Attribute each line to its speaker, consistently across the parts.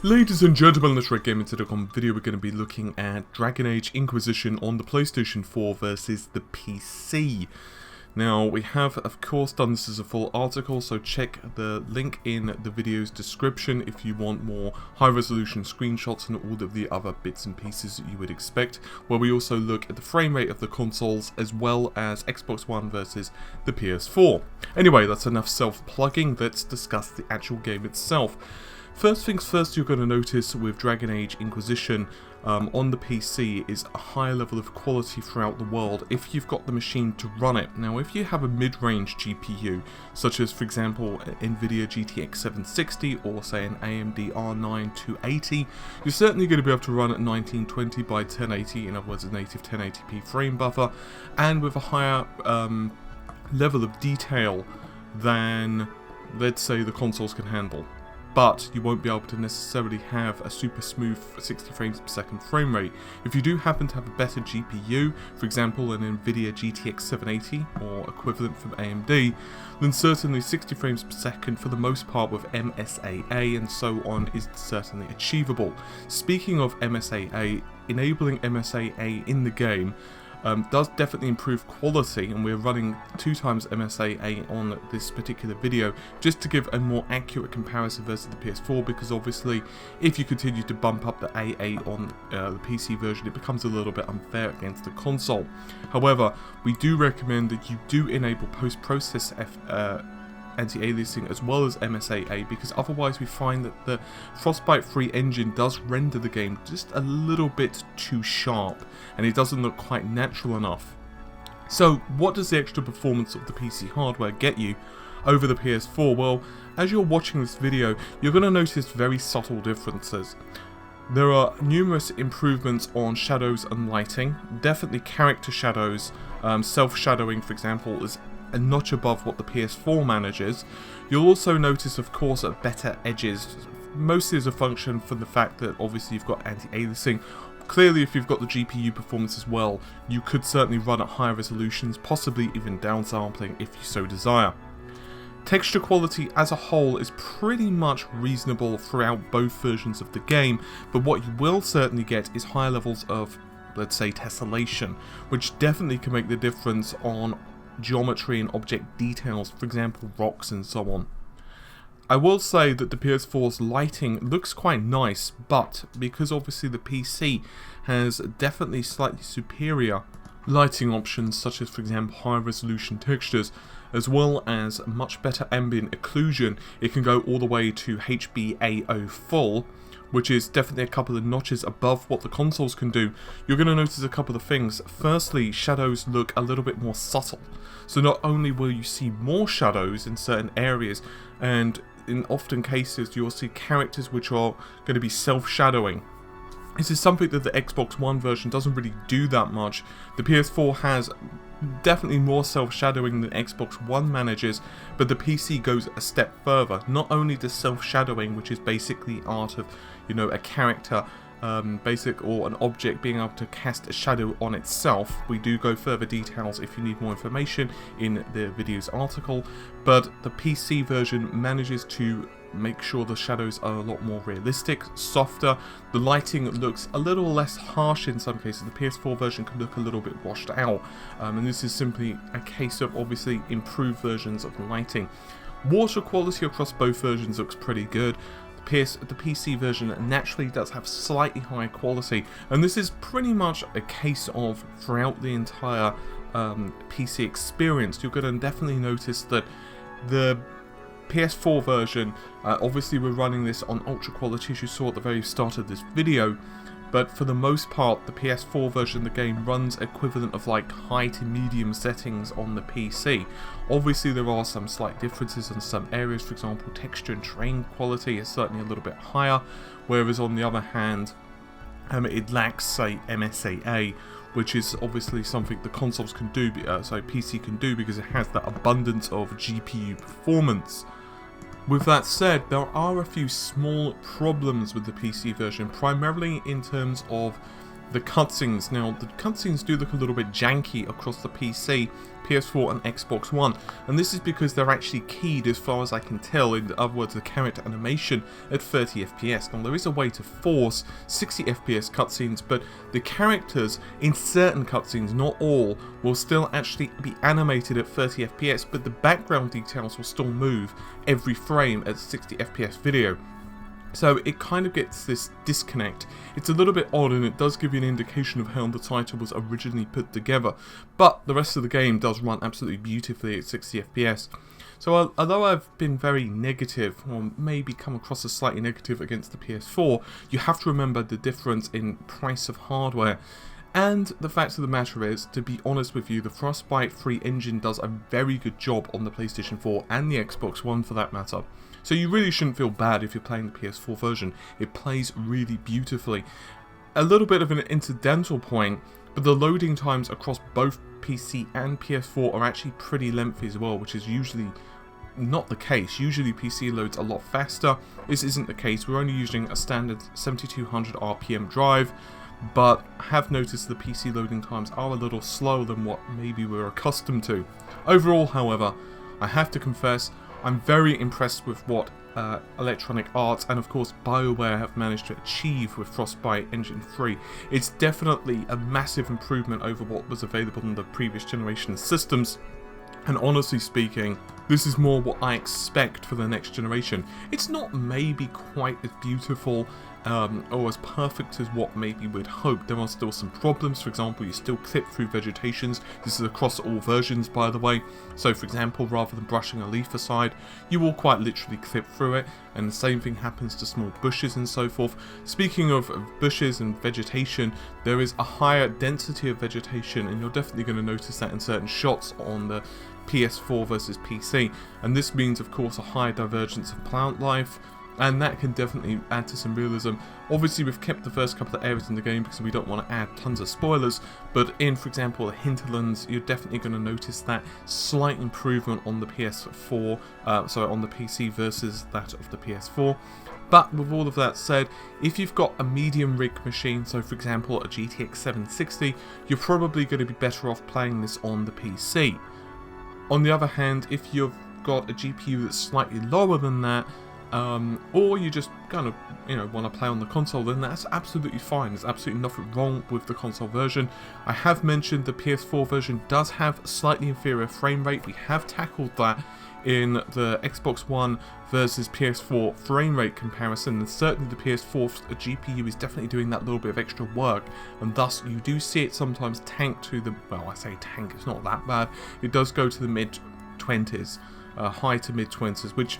Speaker 1: Ladies and gentlemen, let's Red Gaming Catacombs video. We're going to be looking at Dragon Age Inquisition on the PlayStation 4 versus the PC. Now, we have, of course, done this as a full article, so check the link in the video's description if you want more high-resolution screenshots and all of the other bits and pieces that you would expect, where we also look at the frame rate of the consoles as well as Xbox One versus the PS4. Anyway, that's enough self-plugging. Let's discuss the actual game itself. First things first, you're going to notice with Dragon Age Inquisition on the PC is a high level of quality throughout the world if you've got the machine to run it. Now, if you have a mid-range GPU, such as for example Nvidia GTX 760 or say an AMD R9 280, you're certainly going to be able to run at 1920 by 1080, in other words a native 1080p frame buffer, and with a higher level of detail than, let's say, the consoles can handle. But you won't be able to necessarily have a super smooth 60 frames per second frame rate. If you do happen to have a better GPU, for example an Nvidia GTX 780 or equivalent from AMD, then certainly 60 frames per second for the most part with MSAA and so on is certainly achievable. Speaking of MSAA, enabling MSAA in the game does definitely improve quality, and we're running 2 times MSAA on this particular video just to give a more accurate comparison versus the PS4, because obviously if you continue to bump up the AA on the PC version it becomes a little bit unfair against the console. However, we do recommend that you do enable post-process anti-aliasing as well as MSAA, because otherwise we find that the Frostbite free engine does render the game just a little bit too sharp and it doesn't look quite natural enough. So what does the extra performance of the PC hardware get you over the PS4? Well, as you're watching this video you're going to notice very subtle differences. There are numerous improvements on shadows and lighting, definitely character shadows, self-shadowing for example is a notch above what the PS4 manages. You'll also notice, of course, better edges, mostly as a function for the fact that obviously you've got anti-aliasing. Clearly, if you've got the GPU performance as well, you could certainly run at higher resolutions, possibly even downsampling if you so desire. Texture quality as a whole is pretty much reasonable throughout both versions of the game, but what you will certainly get is higher levels of, let's say, tessellation, which definitely can make the difference on geometry and object details, for example rocks and so on. I will say that the PS4's lighting looks quite nice, but because obviously the PC has definitely slightly superior lighting options, such as for example high resolution textures as well as much better ambient occlusion, it can go all the way to HBAO full, which is definitely a couple of notches above what the consoles can do. You're going to notice a couple of things. Firstly, shadows look a little bit more subtle. So not only will you see more shadows in certain areas, and in often cases you'll see characters which are going to be self-shadowing. This is something that the Xbox One version doesn't really do that much. The PS4 has definitely more self-shadowing than Xbox One manages, but the PC goes a step further. Not only does self-shadowing, which is basically art of, you know, a character basic or an object being able to cast a shadow on itself. We do go further details if you need more information in the video's article, but the PC version manages to make sure the shadows are a lot more realistic, softer. The lighting looks a little less harsh in some cases. The PS4 version can look a little bit washed out, and this is simply a case of obviously improved versions of the lighting. Water quality across both versions looks pretty good. The PC version naturally does have slightly higher quality, and this is pretty much a case of throughout the entire PC experience. You're going to definitely notice that the PS4 version, obviously we're running this on ultra quality as you saw at the very start of this video, but for the most part the PS4 version of the game runs equivalent of like high to medium settings on the PC. Obviously there are some slight differences in some areas, for example texture and terrain quality is certainly a little bit higher, whereas on the other hand it lacks, say, MSAA, which is obviously something the consoles can do, so PC can do, because it has that abundance of GPU performance. With that said, there are a few small problems with the PC version, primarily in terms of the cutscenes. Now, the cutscenes do look a little bit janky across the PC, PS4 and Xbox One, and this is because they're actually keyed, as far as I can tell, in other words, the character animation at 30 FPS. Now, there is a way to force 60 FPS cutscenes, but the characters in certain cutscenes, not all, will still actually be animated at 30 FPS, but the background details will still move every frame at 60 FPS video. So it kind of gets this disconnect. It's a little bit odd, and it does give you an indication of how the title was originally put together, but the rest of the game does run absolutely beautifully at 60 FPS. So although I've been very negative, or maybe come across as slightly negative against the PS4, you have to remember the difference in price of hardware. And the fact of the matter is, to be honest with you, the Frostbite 3 engine does a very good job on the PlayStation 4 and the Xbox One for that matter. So you really shouldn't feel bad if you're playing the PS4 version. It plays really beautifully. A little bit of an incidental point, but the loading times across both PC and PS4 are actually pretty lengthy as well, which is usually not the case. Usually PC loads a lot faster. This isn't the case. We're only using a standard 7200 RPM drive, but I have noticed the PC loading times are a little slower than what maybe we're accustomed to. Overall, however, I have to confess, I'm very impressed with what Electronic Arts and of course Bioware have managed to achieve with Frostbite Engine 3. It's definitely a massive improvement over what was available in the previous generation systems, and honestly speaking, this is more what I expect for the next generation. It's not maybe quite as beautiful or as perfect as what maybe we'd hope. There are still some problems. For example, you still clip through vegetations. This is across all versions, by the way. So for example, rather than brushing a leaf aside, you will quite literally clip through it, and the same thing happens to small bushes and so forth. Speaking of bushes and vegetation, there is a higher density of vegetation, and you're definitely going to notice that in certain shots on the PS4 versus PC, and this means of course a higher divergence of plant life, and that can definitely add to some realism. Obviously we've kept the first couple of areas in the game because we don't want to add tons of spoilers, but in, for example, the hinterlands, you're definitely going to notice that slight improvement on the PS4, on the PC versus that of the PS4. But with all of that said, if you've got a medium rig machine, so for example a GTX 760, you're probably going to be better off playing this on the PC. On the other hand, if you've got a GPU that's slightly lower than that, or you just kind of, want to play on the console, then that's absolutely fine. There's absolutely nothing wrong with the console version. I have mentioned the PS4 version does have a slightly inferior frame rate. We have tackled that in the Xbox One versus PS4 frame rate comparison, and certainly the PS4 GPU is definitely doing that little bit of extra work, and thus you do see it sometimes tank to the, well, I say tank, it's not that bad, it does go to the mid-20s, high to mid-20s, which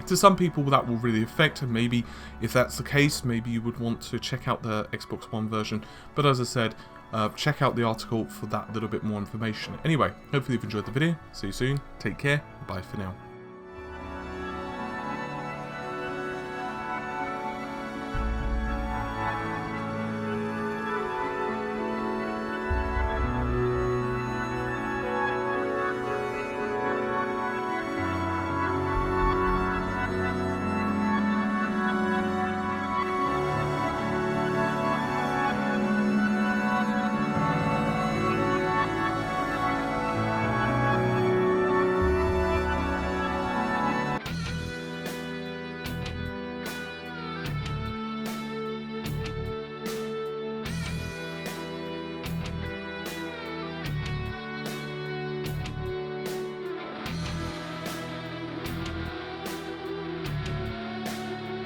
Speaker 1: to some people that will really affect, and maybe if that's the case, maybe you would want to check out the Xbox One version, but as I said, check out the article for that little bit more information. Anyway, hopefully you've enjoyed the video. See you soon, take care, bye for now.